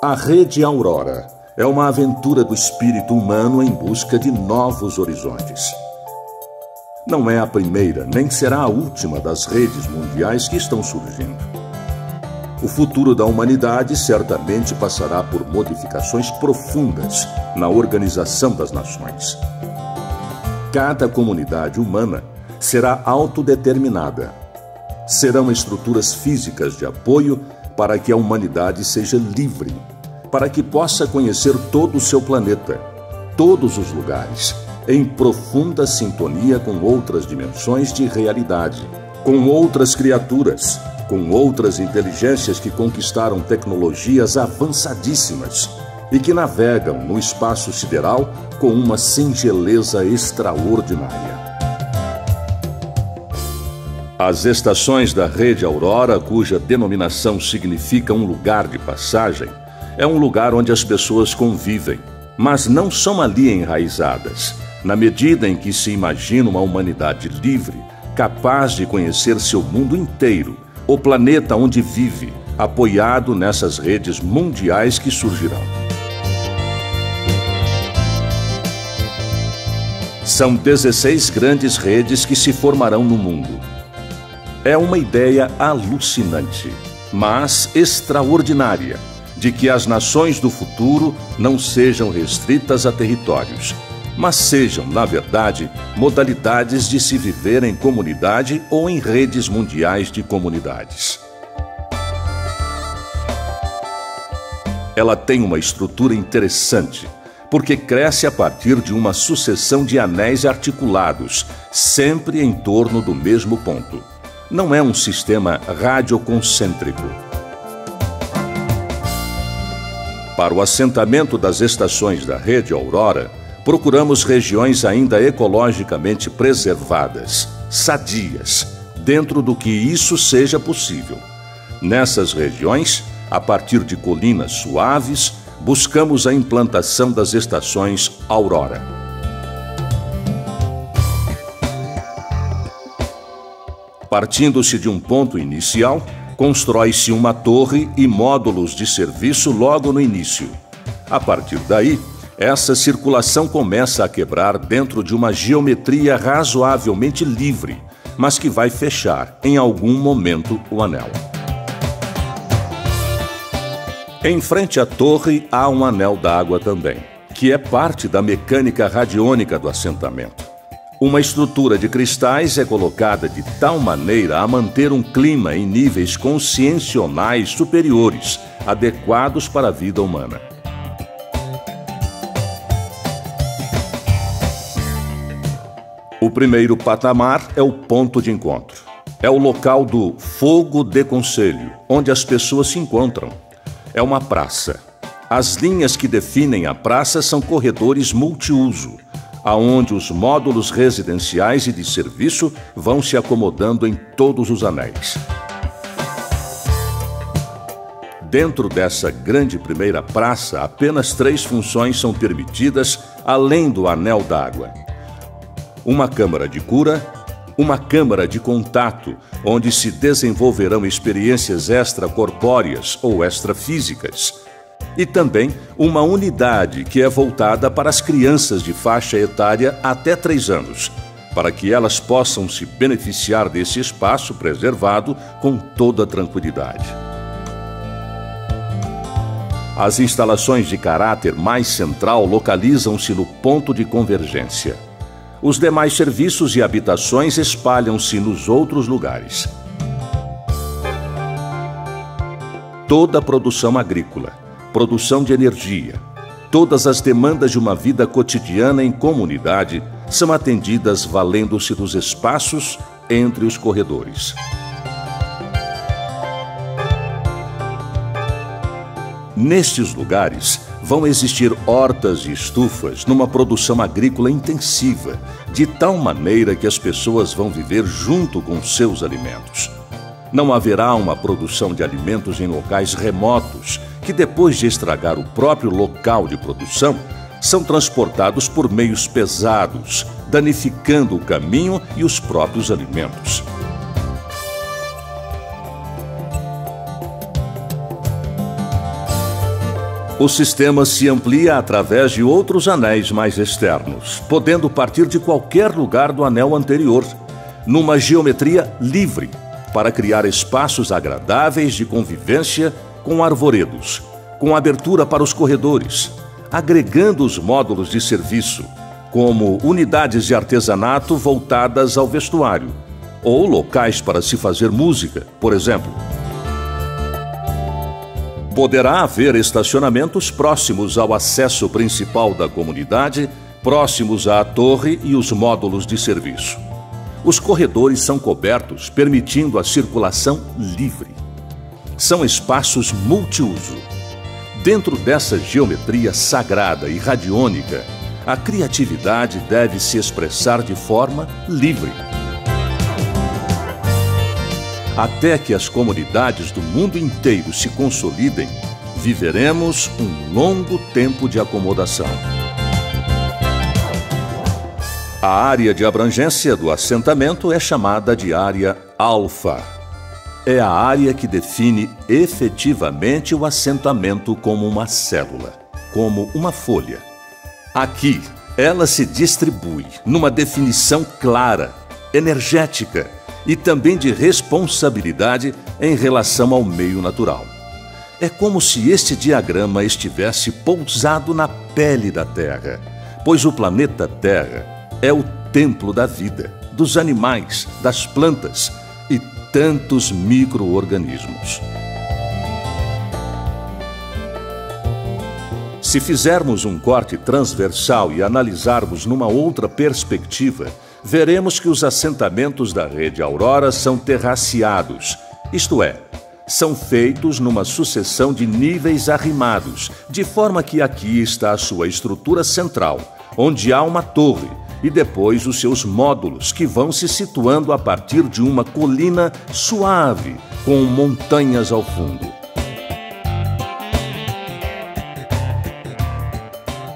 A Rede Aurora é uma aventura do espírito humano em busca de novos horizontes. Não é a primeira, nem será a última das redes mundiais que estão surgindo. O futuro da humanidade certamente passará por modificações profundas na organização das nações. Cada comunidade humana será autodeterminada. Serão estruturas físicas de apoio para que a humanidade seja livre, para que possa conhecer todo o seu planeta, todos os lugares, em profunda sintonia com outras dimensões de realidade, com outras criaturas, com outras inteligências que conquistaram tecnologias avançadíssimas e que navegam no espaço sideral com uma singeleza extraordinária. As estações da Rede Aurora, cuja denominação significa um lugar de passagem, é um lugar onde as pessoas convivem, mas não são ali enraizadas, na medida em que se imagina uma humanidade livre, capaz de conhecer seu mundo inteiro, o planeta onde vive, apoiado nessas redes mundiais que surgirão. São 16 grandes redes que se formarão no mundo. É uma ideia alucinante, mas extraordinária, de que as nações do futuro não sejam restritas a territórios, mas sejam, na verdade, modalidades de se viver em comunidade ou em redes mundiais de comunidades. Ela tem uma estrutura interessante, porque cresce a partir de uma sucessão de anéis articulados, sempre em torno do mesmo ponto. Não é um sistema radioconcêntrico. Para o assentamento das estações da Rede Aurora, procuramos regiões ainda ecologicamente preservadas, sadias, dentro do que isso seja possível. Nessas regiões, a partir de colinas suaves, buscamos a implantação das estações Aurora. Partindo-se de um ponto inicial, constrói-se uma torre e módulos de serviço logo no início. A partir daí, essa circulação começa a quebrar dentro de uma geometria razoavelmente livre, mas que vai fechar, em algum momento, o anel. Em frente à torre há um anel d'água também, que é parte da mecânica radiônica do assentamento. Uma estrutura de cristais é colocada de tal maneira a manter um clima em níveis conscienciais superiores, adequados para a vida humana. O primeiro patamar é o ponto de encontro. É o local do fogo de conselho, onde as pessoas se encontram. É uma praça. As linhas que definem a praça são corredores multiuso, aonde os módulos residenciais e de serviço vão se acomodando em todos os anéis. Dentro dessa grande primeira praça, apenas 3 funções são permitidas, além do anel d'água. Uma câmara de cura, uma câmara de contato, onde se desenvolverão experiências extracorpóreas ou extrafísicas, e também uma unidade que é voltada para as crianças de faixa etária até 3 anos, para que elas possam se beneficiar desse espaço preservado com toda tranquilidade. As instalações de caráter mais central localizam-se no ponto de convergência. Os demais serviços e habitações espalham-se nos outros lugares. Toda a produção agrícola, produção de energia, todas as demandas de uma vida cotidiana em comunidade são atendidas valendo-se dos espaços entre os corredores. Nestes lugares, vão existir hortas e estufas numa produção agrícola intensiva, de tal maneira que as pessoas vão viver junto com seus alimentos. Não haverá uma produção de alimentos em locais remotos, que depois de estragar o próprio local de produção, são transportados por meios pesados, danificando o caminho e os próprios alimentos. O sistema se amplia através de outros anéis mais externos, podendo partir de qualquer lugar do anel anterior, numa geometria livre, para criar espaços agradáveis de convivência com arvoredos, com abertura para os corredores, agregando os módulos de serviço, como unidades de artesanato voltadas ao vestuário, ou locais para se fazer música, por exemplo. Poderá haver estacionamentos próximos ao acesso principal da comunidade, próximos à torre e os módulos de serviço. Os corredores são cobertos, permitindo a circulação livre. São espaços multiuso. Dentro dessa geometria sagrada e radiônica, a criatividade deve se expressar de forma livre. Até que as comunidades do mundo inteiro se consolidem, viveremos um longo tempo de acomodação. A área de abrangência do assentamento é chamada de área alfa. É a área que define efetivamente o assentamento como uma célula, como uma folha. Aqui, ela se distribui numa definição clara, energética, e também de responsabilidade em relação ao meio natural. É como se este diagrama estivesse pousado na pele da Terra, pois o planeta Terra é o templo da vida, dos animais, das plantas e tantos micro-organismos. Se fizermos um corte transversal e analisarmos numa outra perspectiva, veremos que os assentamentos da rede Aurora são terraceados, isto é, são feitos numa sucessão de níveis arrimados, de forma que aqui está a sua estrutura central, onde há uma torre, e depois os seus módulos, que vão se situando a partir de uma colina suave, com montanhas ao fundo.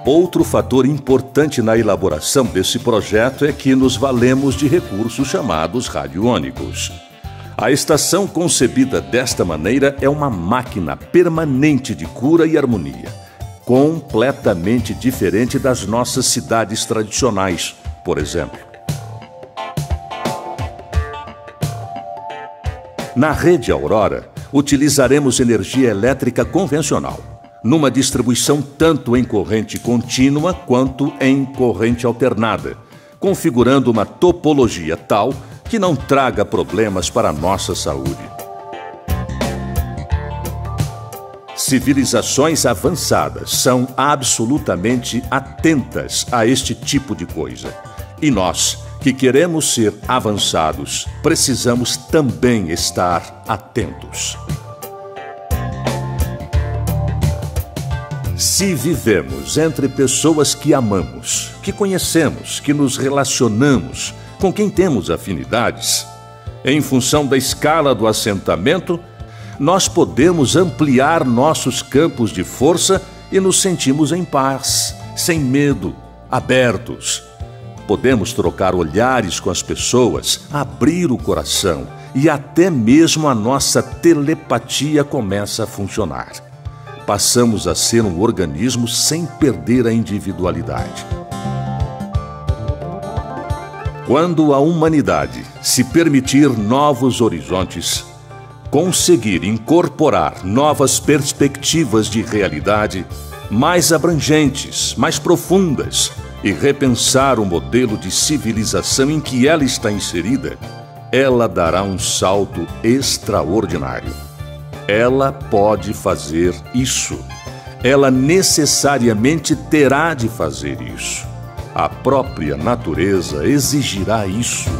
Outro fator importante na elaboração desse projeto é que nos valemos de recursos chamados radiônicos. A estação concebida desta maneira é uma máquina permanente de cura e harmonia, completamente diferente das nossas cidades tradicionais, por exemplo. Na rede Aurora, utilizaremos energia elétrica convencional, numa distribuição tanto em corrente contínua quanto em corrente alternada, configurando uma topologia tal que não traga problemas para a nossa saúde. Civilizações avançadas são absolutamente atentas a este tipo de coisa. E nós, que queremos ser avançados, precisamos também estar atentos. Se vivemos entre pessoas que amamos, que conhecemos, que nos relacionamos, com quem temos afinidades, em função da escala do assentamento, nós podemos ampliar nossos campos de força e nos sentimos em paz, sem medo, abertos. Podemos trocar olhares com as pessoas, abrir o coração e até mesmo a nossa telepatia começa a funcionar. Passamos a ser um organismo sem perder a individualidade. Quando a humanidade se permitir novos horizontes, conseguir incorporar novas perspectivas de realidade mais abrangentes, mais profundas, e repensar o modelo de civilização em que ela está inserida, ela dará um salto extraordinário. Ela pode fazer isso. Ela necessariamente terá de fazer isso. A própria natureza exigirá isso.